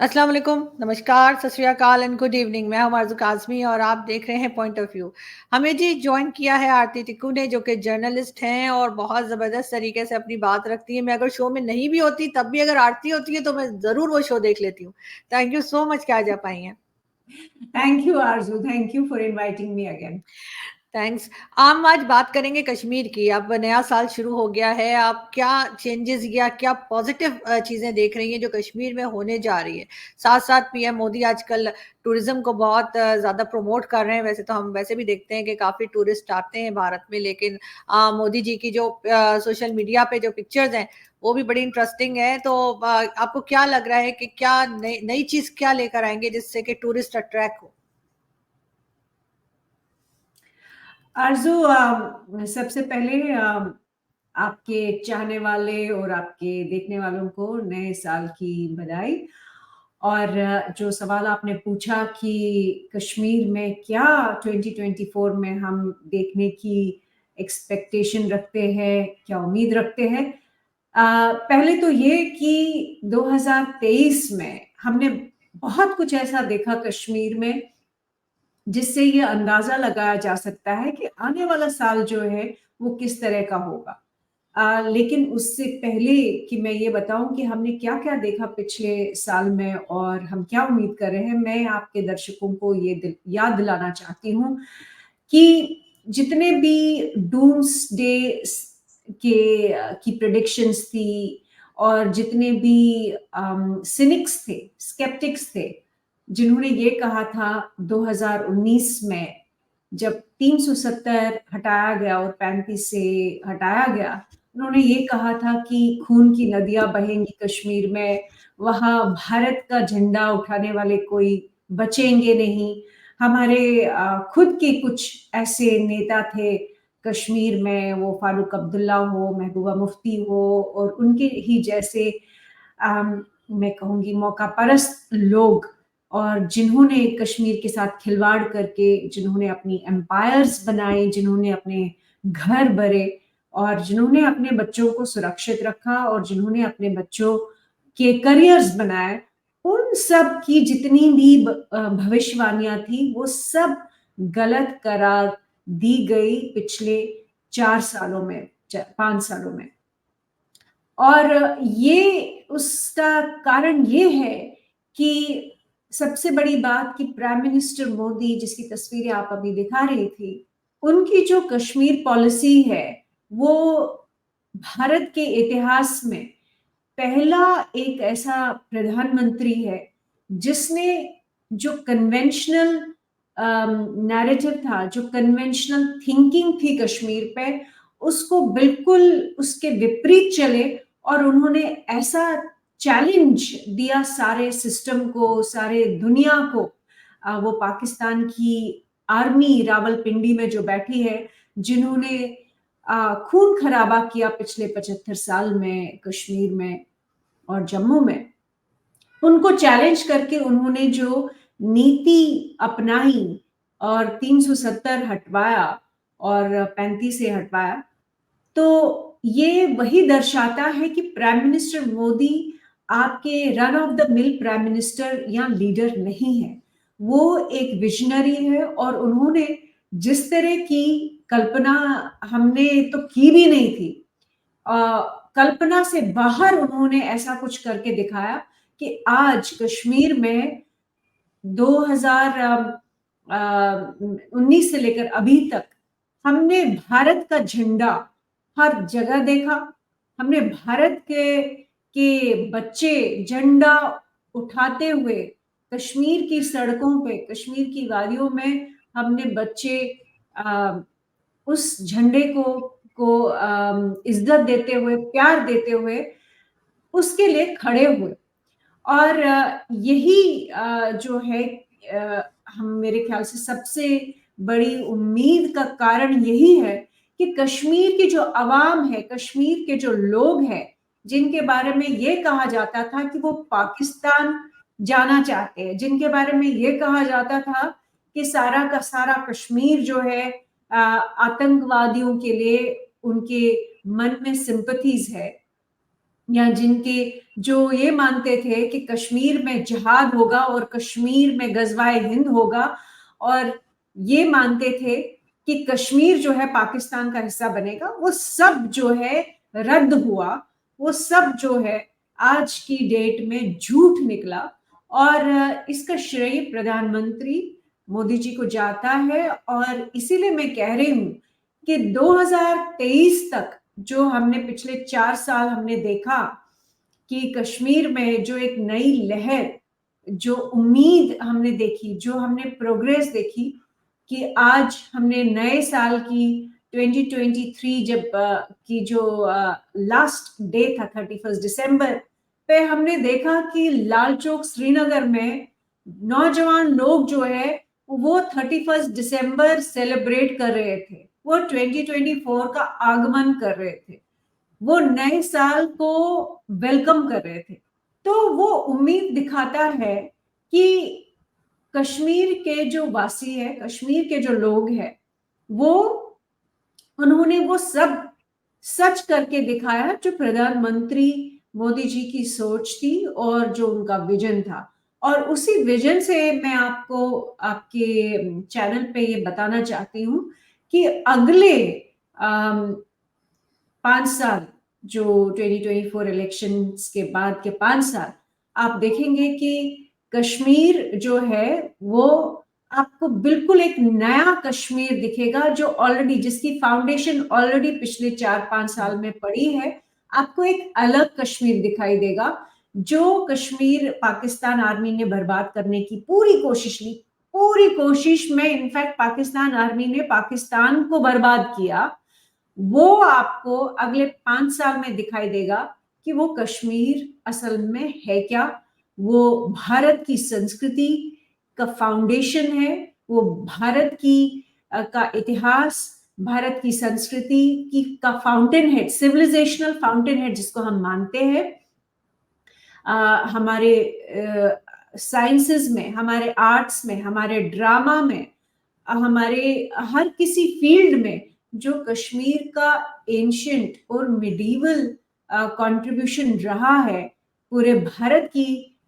अस्सलाम वालेकुम, नमस्कार, सत श्री अकाल एंड गुड इवनिंग। मैं हूँ आरज़ू काज़मी और आप देख रहे हैं पॉइंट ऑफ व्यू। हमें जी जॉइन किया है आरती टिक्कू ने, जो कि जर्नलिस्ट हैं और बहुत ज़बरदस्त तरीके से अपनी बात रखती हैं। मैं अगर शो में नहीं भी होती, तब भी अगर आरती होती है, तो मैं ज़रूर वो शो देख लेती हूँ। थैंक यू सो मच कि आज आप आई हैं। Thank you, Arzu. Thank you for inviting me again. Thanks. हम आज बात करेंगे कश्मीर की। अब नया साल शुरू हो गया है, आप क्या चेंजेस या क्या पॉजिटिव चीज़ें देख रही हैं जो कश्मीर में होने जा रही है? साथ-साथ पीएम मोदी आजकल टूरिज़्म को बहुत ज़्यादा प्रमोट कर रहे हैं। वैसे तो हम वैसे भी देखते हैं कि काफ़ी टूरिस्ट आते हैं भारत में, लेकिन मोदी जी की जो सोशल मीडिया पे जो पिक्चर्स हैं, वो भी बड़ी इंटरेस्टिंग है। तो आपको क्या लग रहा है कि क्या नई नई चीज़ क्या लेकर आएँगे जिससे कि टूरिस्ट अट्रैक्ट हो? आरज़ू, सबसे पहले आपके चाहने वाले और आपके देखने वालों को नए साल की बधाई। और जो सवाल आपने पूछा कि कश्मीर में क्या 2024 में हम देखने की एक्सपेक्टेशन रखते हैं, क्या उम्मीद रखते हैं? पहले तो ये कि 2023 में हमने बहुत कुछ ऐसा देखा कश्मीर में जिससे ये अंदाजा लगाया जा सकता है कि आने वाला साल जो है वो किस तरह का होगा। लेकिन उससे पहले कि मैं ये बताऊं कि हमने क्या-क्या देखा पिछले साल में और हम क्या उम्मीद कर रहे हैं, मैं आपके दर्शकों को ये याद दिलाना चाहती हूँ कि जितने भी डूम्सडे की प्रेडिक्शंस थी और जितने भी सिनिक्स थे, स्केप्टिक्स थे, जिन्होंने ये कहा था 2019 में जब 370 हटाया गया और 35 से हटाया गया, उन्होंने ये कहा था कि खून की नदियां बहेंगी कश्मीर में, वहां भारत का झंडा उठाने वाले कोई बचेंगे नहीं। हमारे खुद के कुछ ऐसे नेता थे कश्मीर में, वो फारूक अब्दुल्ला हो, महबूबा मुफ्ती हो और उनके ही जैसे मैं कहूँगी मौका परस्त लोग, और जिन्होंने कश्मीर के साथ खिलवाड़ करके जिन्होंने अपनी एम्पायर्स बनाए, जिन्होंने अपने घर भरे और जिन्होंने अपने बच्चों को सुरक्षित रखा और जिन्होंने अपने बच्चों के करियर्स बनाए, उन सब की जितनी भी भविष्यवाणियां थी वो सब गलत करार दी गई पिछले 4 सालों में, 5 सालों में। और ये उसका कारण ये है कि सबसे बड़ी बात कि प्राइम मिनिस्टर मोदी, जिसकी तस्वीरें आप अभी दिखा रही थी, उनकी जो कश्मीर पॉलिसी है वो भारत के इतिहास में पहला एक ऐसा प्रधानमंत्री है जिसने जो कन्वेंशनल नैरेटिव था, जो कन्वेंशनल थिंकिंग थी कश्मीर पे, उसको बिल्कुल उसके विपरीत चले और उन्होंने ऐसा चैलेंज दिया सारे सिस्टम को, सारे दुनिया को। वो पाकिस्तान की आर्मी रावलपिंडी में जो बैठी है, जिन्होंने खून खराबा किया पिछले 75 साल में कश्मीर में और जम्मू में, उनको चैलेंज करके उन्होंने जो नीति अपनाई और 370 हटवाया और 35 से हटवाया, तो ये वही दर्शाता है कि प्राइम मिनिस्टर मोदी आपके run of the mill prime minister या लीडर नहीं है। वो एक विजनरी है और उन्होंने जिस तरह की कल्पना हमने तो की भी नहीं थी, कल्पना से बाहर उन्होंने ऐसा कुछ करके दिखाया कि आज कश्मीर में 2019 से लेकर अभी तक हमने भारत का झंडा हर जगह देखा। हमने भारत के बच्चे झंडा उठाते हुए कश्मीर की सड़कों पे, कश्मीर की वादियों में हमने बच्चे उस झंडे को इज्जत देते हुए, प्यार देते हुए उसके लिए खड़े हुए। और यही जो है, हम मेरे ख्याल से सबसे बड़ी उम्मीद का कारण यही है कि कश्मीर की जो आवाम है, कश्मीर के जो लोग हैं, जिनके बारे में ये कहा जाता था कि वो पाकिस्तान जाना चाहते हैं, जिनके बारे में ये कहा जाता था कि सारा का सारा कश्मीर जो है आतंकवादियों के लिए उनके मन में सिंपैथीज है, या जिनके जो ये मानते थे कि कश्मीर में जिहाद होगा और कश्मीर में गजवाए हिंद होगा, और ये मानते थे कि कश्मीर जो है पाकिस्तान का हिस्सा बनेगा, वो सब जो है रद्द हुआ। वो सब जो है आज की डेट में झूठ निकला, और इसका श्रेय प्रधानमंत्री मोदी जी को जाता है। और इसीलिए मैं कह रही हूं कि 2023 तक जो हमने पिछले 4 साल हमने देखा कि कश्मीर में जो एक नई लहर, जो उम्मीद हमने देखी, जो हमने प्रोग्रेस देखी, कि आज हमने नए साल की 2023 जब की जो लास्ट डे था 31 दिसंबर पे, हमने देखा कि लाल चौक श्रीनगर में नौजवान लोग जो है वो 31 दिसंबर सेलिब्रेट कर रहे थे, वो 2024 का आगमन कर रहे थे, वो नए साल को वेलकम कर रहे थे। तो वो उम्मीद दिखाता है कि कश्मीर के जो वासी है, कश्मीर के जो लोग हैं, वो उन्होंने वो सब सच करके दिखाया जो प्रधानमंत्री मोदी जी की सोच थी और जो उनका विजन था। और उसी विजन से मैं आपको आपके चैनल पे ये बताना चाहती हूँ कि अगले 5 साल, जो 2024 इलेक्शंस के बाद के 5 साल, आप देखेंगे कि कश्मीर जो है वो आपको बिल्कुल एक नया कश्मीर दिखेगा, जो ऑलरेडी जिसकी फाउंडेशन ऑलरेडी पिछले 4-5 साल में पड़ी है। आपको एक अलग कश्मीर दिखाई देगा, जो कश्मीर पाकिस्तान आर्मी ने बर्बाद करने की पूरी कोशिश की, पूरी कोशिश में इनफैक्ट पाकिस्तान आर्मी ने पाकिस्तान को बर्बाद किया, वो आपको अगले 5 साल में दिखाई देगा कि वो कश्मीर असल में है क्या। वो भारत की संस्कृति का फाउंडेशन है, वो भारत की का इतिहास, भारत की संस्कृति की का fountain head, civilisational fountain head जिसको हम मानते हैं। हमारे साइंसेस में, हमारे आर्ट्स में, हमारे ड्रामा में, हमारे हर किसी फील्ड में जो कश्मीर का एंशियंट और मिडीवल कंट्रीब्यूशन रहा है पूरे भारत की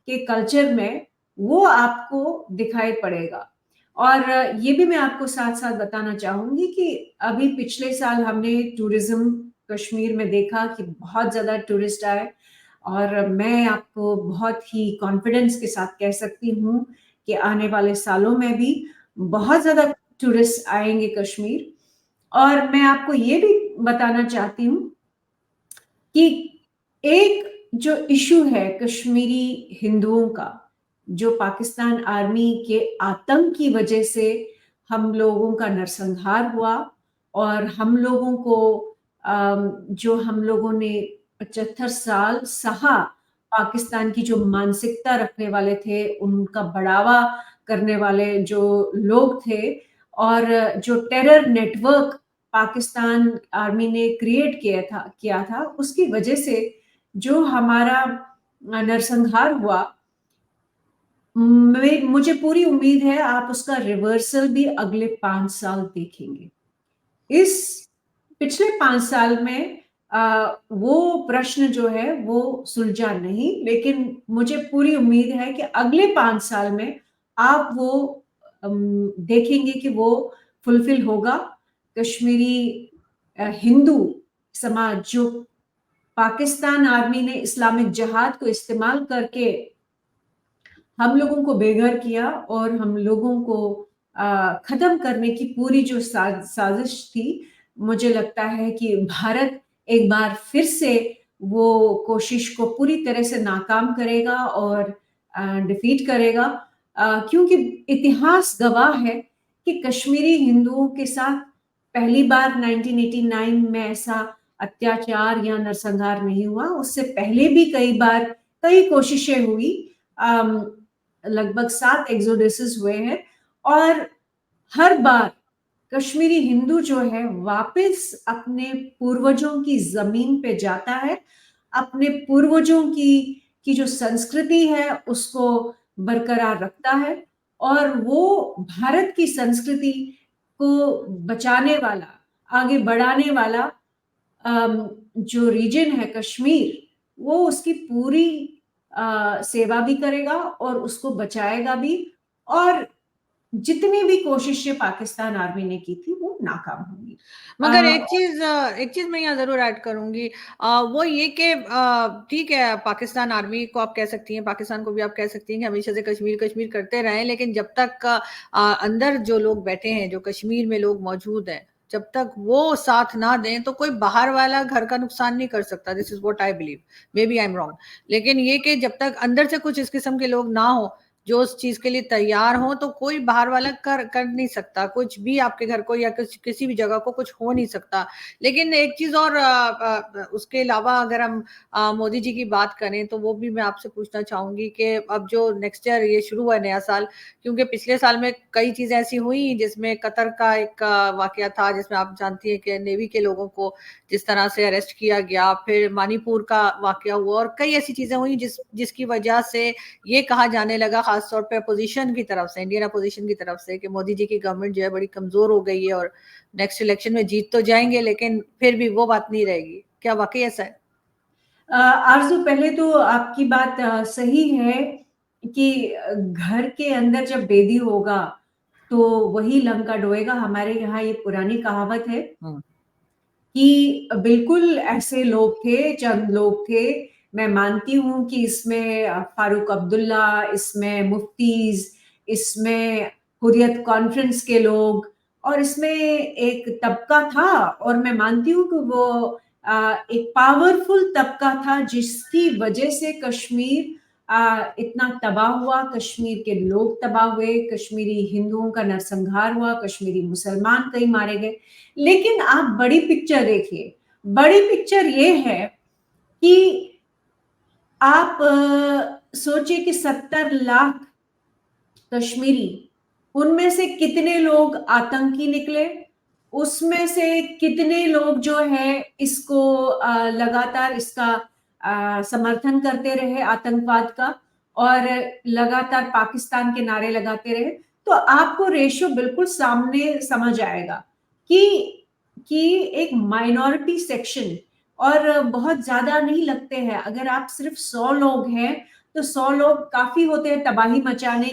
के कल्चर में, वो आपको दिखाई पड़ेगा। और ये भी मैं आपको साथ साथ बताना चाहूंगी कि अभी पिछले साल हमने टूरिज्म कश्मीर में देखा कि बहुत ज्यादा टूरिस्ट आए, और मैं आपको बहुत ही कॉन्फिडेंस के साथ कह सकती हूँ कि आने वाले सालों में भी बहुत ज्यादा टूरिस्ट आएंगे कश्मीर। और मैं आपको ये भी बताना चाहती हूँ कि एक जो इशू है कश्मीरी हिंदुओं का, जो पाकिस्तान आर्मी के आतंक की वजह से हम लोगों का नरसंहार हुआ, और हम लोगों को जो हम लोगों ने 75 साल सहा, पाकिस्तान की जो मानसिकता रखने वाले थे, उनका बढ़ावा करने वाले जो लोग थे, और जो टेरर नेटवर्क पाकिस्तान आर्मी ने क्रिएट किया था, उसकी वजह से जो हमारा नरसंहार हुआ, मुझे पूरी उम्मीद है आप उसका रिवर्सल भी अगले 5 साल देखेंगे। इस पिछले 5 साल में वो प्रश्न जो है वो सुलझा नहीं, लेकिन मुझे पूरी उम्मीद है कि अगले 5 साल में आप वो देखेंगे कि वो फुलफिल होगा। कश्मीरी हिंदू समाज, जो पाकिस्तान आर्मी ने इस्लामिक जिहाद को इस्तेमाल करके हम लोगों को बेघर किया और हम लोगों को खत्म करने की पूरी जो साजिश थी, मुझे लगता है कि भारत एक बार फिर से वो कोशिश को पूरी तरह से नाकाम करेगा और डिफीट करेगा, क्योंकि इतिहास गवाह है कि कश्मीरी हिंदुओं के साथ पहली बार 1989 में ऐसा अत्याचार या नरसंहार नहीं हुआ। उससे पहले भी कई बार कई कोशिशें हुई, लगभग 7 एक्सोडसेस हुए हैं, और हर बार कश्मीरी हिंदू जो है वापस अपने पूर्वजों की जमीन पे जाता है, अपने पूर्वजों की जो संस्कृति है उसको बरकरार रखता है, और वो भारत की संस्कृति को बचाने वाला, आगे बढ़ाने वाला जो रीजन है कश्मीर, वो उसकी पूरी सेवा भी करेगा और उसको बचाएगा भी, और जितनी भी कोशिशें पाकिस्तान आर्मी ने की थी वो नाकाम होंगी। मगर एक चीज़ मैं यहाँ ज़रूर ऐड करूँगी, वो ये कि ठीक है, पाकिस्तान आर्मी को आप कह सकती हैं, पाकिस्तान को भी आप कह सकती हैं कि हमेशा से कश्मीर, कश्मीर करते रहें, लेकिन जब तक अंदर जो लोग बैठे हैं, जो कश्मीर में लोग मौजूद हैं, जब तक वो साथ ना दें, तो कोई बाहर वाला घर का नुकसान नहीं कर सकता। This is what I believe, may be I am wrong. लेकिन ये कि जब तक अंदर से कुछ इस किस्म के लोग ना हो, जो उस चीज के लिए तैयार हो, तो कोई बाहर वाला कर नहीं सकता कुछ भी आपके घर को, या किसी भी जगह को कुछ हो नहीं सकता। लेकिन एक चीज और, उसके अलावा अगर हम मोदी जी की बात करें, तो वो भी मैं आपसे पूछना चाहूंगी कि अब जो नेक्स्ट ईयर ये शुरू हुआ है नया साल, क्योंकि पिछले साल में कई चीजें ऐसी हुई जिसमें कतर का एक वाकया था, जिसमें आप जानती हैं कि नेवी के लोगों को जिस तरह से अरेस्ट किया गया, फिर मणिपुर का वाकया हुआ, और कई ऐसी चीजें हुई जिसकी वजह से ये कहा जाने लगा, खासतौर पे अपोजिशन की तरफ से, इंडियन अपोजिशन की तरफ से, कि मोदी जी की गवर्नमेंट जो है बड़ी कमजोर हो गई है और नेक्स्ट इलेक्शन में जीत तो जाएंगे, लेकिन फिर भी वो बात नहीं रहेगी। क्या वाकई ऐसा है? आरज़ू, पहले तो आपकी बात सही है कि घर के अंदर जब बेदी होगा, तो वही लंका ढोएगा। हमारे यहाँ ये पुरानी कहावत है हम्म। कि बिल्कुल ऐसे लोग थे, चंद लोग थे। मैं मानती हूँ कि इसमें फारूक अब्दुल्ला, इसमें मुफ्तीज, इसमें हुर्रियत कॉन्फ्रेंस के लोग, और इसमें एक तबका था, और मैं मानती हूँ कि वो एक पावरफुल तबका था, जिसकी वजह से कश्मीर इतना तबाह हुआ, कश्मीर के लोग तबाह हुए, कश्मीरी हिंदुओं का नरसंहार हुआ, कश्मीरी मुसलमान कई मारे गए। लेकिन आप बड़ी पिक्चर देखिए, बड़ी पिक्चर ये है कि आप सोचिए कि 70 लाख कश्मीरी, उनमें से कितने लोग आतंकी निकले, उसमें से कितने लोग जो है इसको लगातार इसका समर्थन करते रहे आतंकवाद का, और लगातार पाकिस्तान के नारे लगाते रहे। तो आपको रेशियो बिल्कुल सामने समझ आएगा कि एक माइनॉरिटी सेक्शन, और बहुत ज्यादा नहीं लगते हैं। अगर आप सिर्फ 100 लोग हैं, तो 100 लोग काफी होते हैं तबाही मचाने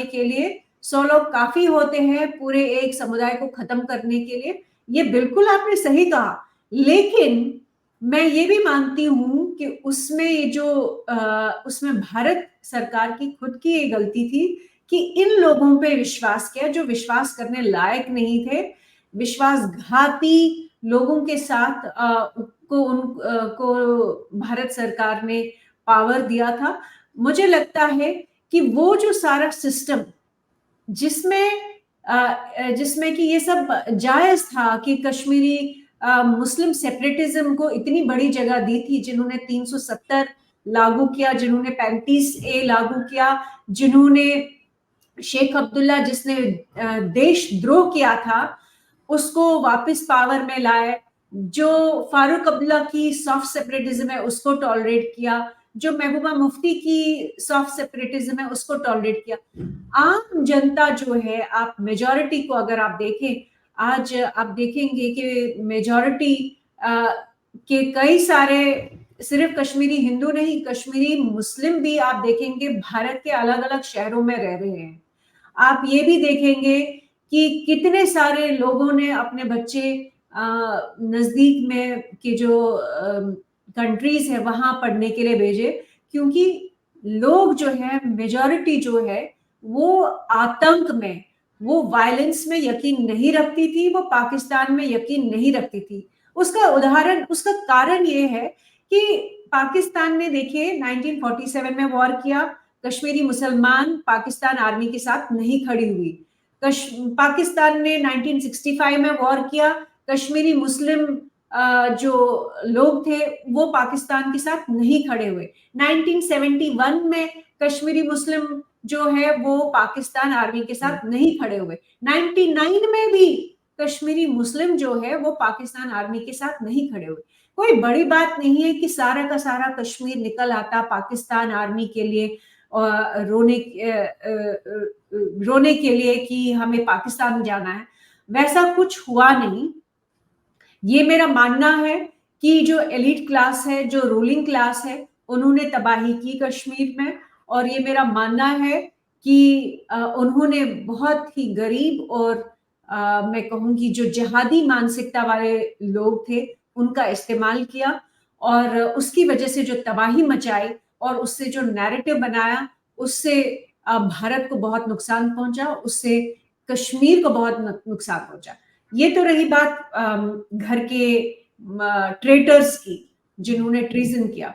के लिए। 100 लोग काफी होते हैं पूरे एक समुदाय को खत्म करने के लिए। ये बिल्कुल आपने सही कहा। लेकिन मैं ये भी मानती हूं कि उसमें उसमें भारत सरकार की खुद की ये गलती थी कि इन लोगों पे विश्वास किया जो विश्वास करने लायक नहीं थे। विश्वासघाती लोगों के साथ को भारत सरकार ने पावर दिया था। मुझे लगता है कि वो जो सारा सिस्टम, जिसमें कि ये सब जायज था कि कश्मीरी मुस्लिम सेपरेटिज्म को इतनी बड़ी जगह दी थी, जिन्होंने 370 लागू किया, जिन्होंने 35A लागू किया, जिन्होंने शेख अब्दुल्ला, जिसने देशद्रोह किया था, उसको वापस पावर में लाए। जो फारूक अब्दुल्ला की सॉफ्ट सेपरेटिज्म है उसको टॉलरेट किया, जो महबूबा मुफ्ती की सॉफ्ट सेपरेटिज्म है उसको टॉलरेट किया। आम जनता जो है, आप मेजॉरिटी को अगर आप देखें, आज आप देखेंगे कि मेजॉरिटी के कई सारे, सिर्फ कश्मीरी हिंदू नहीं, कश्मीरी मुस्लिम भी आप देखेंगे भारत के अलग अलग शहरों में रह रहे हैं। आप ये भी देखेंगे कि कितने सारे लोगों ने अपने बच्चे नजदीक में के जो कंट्रीज है वहां पढ़ने के लिए भेजे, क्योंकि लोग जो है, मेजॉरिटी जो है, वो आतंक में, वो वायलेंस में यकीन नहीं रखती थी, वो पाकिस्तान में यकीन नहीं रखती थी। उसका कारण ये है कि पाकिस्तान ने, देखिए, 1947 में वॉर किया, कश्मीरी मुसलमान पाकिस्तान आर्मी के साथ नहीं खड़ी हुई। पाकिस्तान ने 1965 में वॉर किया, कश्मीरी मुस्लिम जो लोग थे वो पाकिस्तान के साथ नहीं खड़े हुए। 1971 में कश्मीरी मुस्लिम जो है वो पाकिस्तान आर्मी के साथ नहीं खड़े हुए। 99 में भी कश्मीरी मुस्लिम जो है वो पाकिस्तान आर्मी के साथ नहीं खड़े हुए। कोई बड़ी बात नहीं है कि सारा का सारा कश्मीर निकल आता पाकिस्तान आर्मी के लिए, रोने रोने के लिए कि हमें पाकिस्तान जाना है। वैसा कुछ हुआ नहीं। ये मेरा मानना है कि जो एलीट क्लास है, जो रूलिंग क्लास है, उन्होंने तबाही की कश्मीर में। और ये मेरा मानना है कि उन्होंने बहुत ही गरीब और मैं कहूँगी जो जिहादी मानसिकता वाले लोग थे, उनका इस्तेमाल किया और उसकी वजह से जो तबाही मचाई और उससे जो नैरेटिव बनाया, उससे भारत को बहुत नुकसान पहुंचा, उससे कश्मीर को बहुत नुकसान पहुंचा। ये तो रही बात घर के ट्रेटर्स की, जिन्होंने ट्रीजन किया।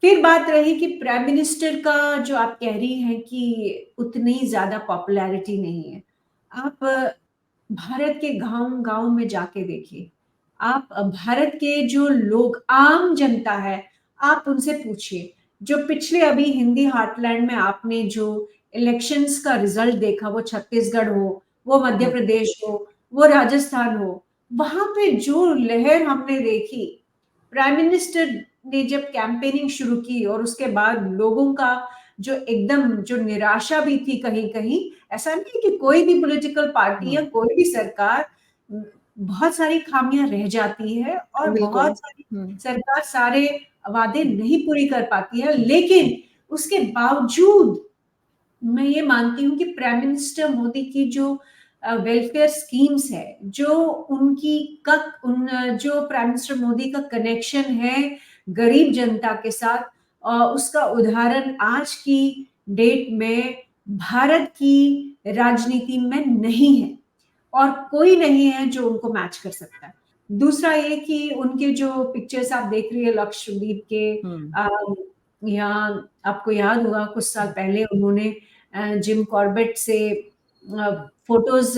फिर बात रही कि प्राइम मिनिस्टर का जो आप कह रही हैं कि उतनी ज्यादा पॉपुलैरिटी नहीं है। आप भारत के गांव-गांव में जाके देखिए। आप भारत के जो लोग आम जनता है, आप उनसे पूछिए। जो पिछले अभी हिंदी हार्टलैंड में आपने जो इलेक्शंस का रिजल्ट देखा, वो छत्तीसगढ़ हो, वो मध्य हुँ, प्रदेश हो, वो राजस्थान हो, वहां पे जो लहर हमने देखी, प्राइम मिनिस्टर ने जब कैंपेनिंग शुरू की और उसके बाद लोगों का जो एकदम जो निराशा भी थी कहीं-कहीं, ऐसा नहीं है कि कोई भी पॉलिटिकल पार्टी हुँ, या कोई भी सरकार बहुत सारी खामियां रह जाती है और बिल्कुल। बहुत सारी हुँ, सरकार सारे वादे नहीं पूरी कर पाती है, लेकिन उसके बावजूद मैं ये मानती हूँ कि प्राइम मिनिस्टर मोदी की जो वेलफेयर स्कीम्स है, जो उनकी जो प्राइम मिनिस्टर मोदी का कनेक्शन है गरीब जनता के साथ, उसका उदाहरण आज की डेट में भारत की राजनीति में नहीं है और कोई नहीं है जो उनको मैच कर सकता है। दूसरा ये कि उनके जो पिक्चर्स आप देख रही है लक्षद्वीप के, हुँ, यहाँ आपको याद होगा कुछ साल पहले उन्होंने जिम कॉर्बेट से फोटोज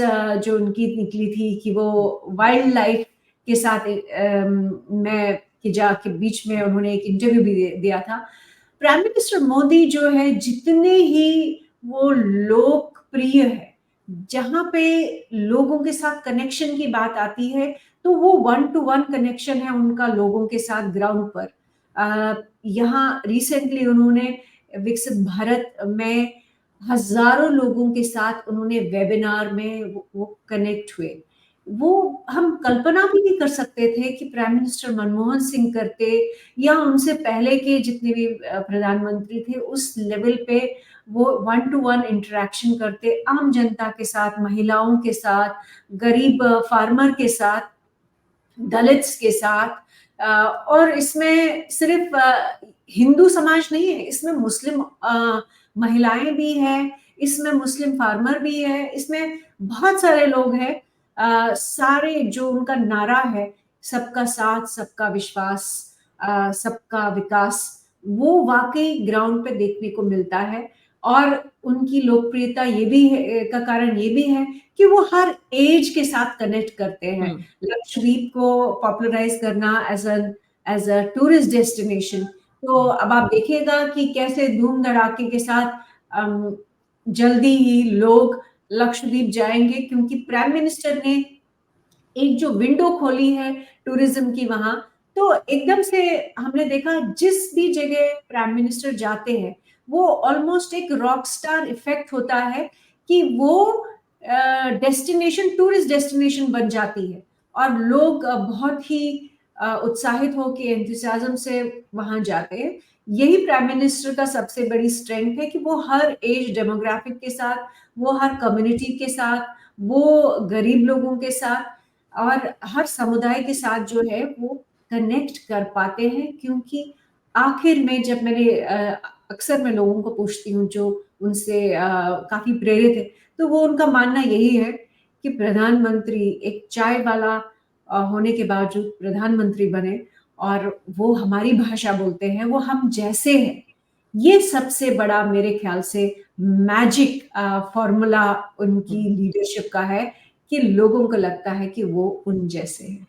जो उनकी निकली थी कि वो वाइल्ड लाइफ के साथ में कि जाके बीच में उन्होंने एक इंटरव्यू भी दिया था। प्राइम मिनिस्टर मोदी जो है जितने ही वो लोकप्रिय है, जहाँ पे लोगों के साथ कनेक्शन की बात आती है, तो वो वन टू वन कनेक्शन है उनका लोगों के साथ ग्राउंड पर। यहाँ रिसेंटली उन्होंने विकसित भारत में हजारों लोगों के साथ उन्होंने वेबिनार में वो कनेक्ट हुए। वो हम कल्पना भी नहीं कर सकते थे कि प्राइम मिनिस्टर मनमोहन सिंह करते या उनसे पहले के जितने भी प्रधानमंत्री थे उस लेवल पे वो वन टू वन इंटरेक्शन करते आम जनता के साथ, महिलाओं के साथ, गरीब फार्मर के साथ, दलित्स के साथ। और इसमें सिर्फ हिंदू समाज नहीं है, इसमें मुस्लिम महिलाएं भी हैं, इसमें मुस्लिम फार्मर भी है, इसमें बहुत सारे लोग हैं। सारे जो उनका नारा है, सबका साथ, सबका विश्वास, सबका विकास, वो वाकई ग्राउंड पे देखने को मिलता है। और उनकी लोकप्रियता ये भी है, का कारण ये भी है कि वो हर एज के साथ कनेक्ट करते हैं। हुँ, लक्षद्वीप को पॉपुलराइज करना एज अ टूरिस्ट डेस्टिनेशन। तो अब आप देखिएगा कि कैसे धूम धड़ाके के साथ जल्दी ही लोग लक्षद्वीप जाएंगे, क्योंकि प्राइम मिनिस्टर ने एक जो विंडो खोली है टूरिज्म की वहां, तो एकदम से हमने देखा जिस भी जगह प्राइम मिनिस्टर जाते हैं, वो ऑलमोस्ट एक रॉक स्टार इफेक्ट होता है कि वो डेस्टिनेशन टूरिस्ट डेस्टिनेशन बन जाती है और लोग बहुत ही उत्साहित होकर एंथुसियाज्म से वहां जाते हैं। यही प्राइम मिनिस्टर का सबसे बड़ी स्ट्रेंथ है कि वो हर एज डेमोग्राफिक के साथ, वो हर कम्युनिटी के साथ, वो गरीब लोगों के साथ और हर समुदाय के साथ जो है वो कनेक्ट कर पाते हैं। क्योंकि आखिर में जब मैंने अक्सर मैं लोगों को पूछती हूँ जो उनसे काफी प्रेरित है, तो वो उनका मानना यही है कि प्रधानमंत्री एक चाय वाला होने के बावजूद प्रधानमंत्री बने और वो हमारी भाषा बोलते हैं, वो हम जैसे हैं। ये सबसे बड़ा मेरे ख्याल से मैजिक फॉर्मूला उनकी हुँ। लीडरशिप का है कि लोगों को लगता है कि वो उन जैसे हैं।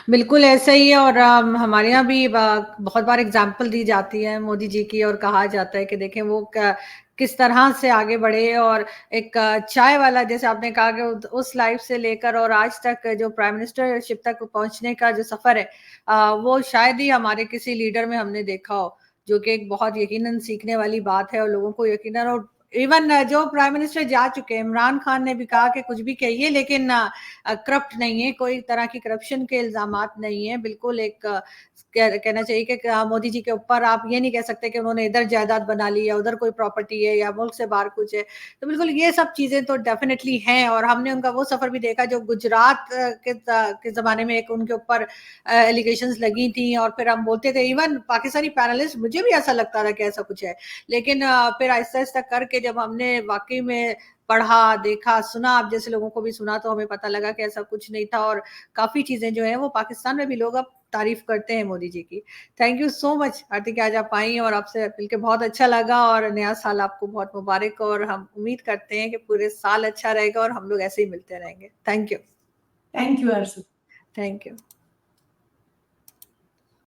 बिल्कुल ऐसा ही है और हमारे यहाँ भी बहुत बार एग्जाम्पल दी जाती है मोदी जी की और कहा जाता है कि देखें वो किस तरह से आगे बढ़े और एक चाय वाला जैसे आपने कहा कि उस लाइफ से लेकर और आज तक जो प्राइम मिनिस्टरशिप तक पहुंचने का जो सफर है वो शायद ही हमारे किसी लीडर में हमने देखा हो जो कि एक बहुत यकीनन सीखने वाली बात है और लोगों को यकीनन और इवन जो प्राइम मिनिस्टर जा चुके हैं, इमरान खान ने भी कहा कि कुछ भी कहिए लेकिन करप्ट नहीं है, कोई तरह की करप्शन के इल्जामात नहीं है। बिल्कुल एक कहना चाहिए कि मोदी जी के ऊपर आप ये नहीं कह सकते कि उन्होंने इधर जायदाद बना ली या उधर कोई प्रॉपर्टी है या मुल्क से बाहर कुछ है। तो बिल्कुल ये सब चीजें तो डेफिनेटली हैं, और हमने उनका वो सफर भी देखा जो गुजरात के जमाने में एक उनके ऊपर एलिगेशंस लगी थी, और फिर हम बोलते थे, इवन पाकिस्तानी पैनलिस्ट, मुझे भी ऐसा लगता था कि ऐसा कुछ है, लेकिन फिर आहिस्ता आहिस्ता करके जब हमने वाकई में पढ़ा, देखा, सुना, आप जैसे लोगों को भी सुना, तो हमें पता लगा कि ऐसा कुछ नहीं था, और काफी चीजें जो है वो पाकिस्तान में भी लोग अब तारीफ करते हैं मोदी जी की। थैंक यू सो मच आरती कि आज आप आई, और आपसे मिलकर बहुत अच्छा लगा, और नया साल आपको बहुत मुबारक, और हम उम्मीद करते हैं कि पूरे साल अच्छा रहेगा और हम लोग ऐसे ही मिलते रहेंगे। Thank you. Thank you Aarzoo. Thank you.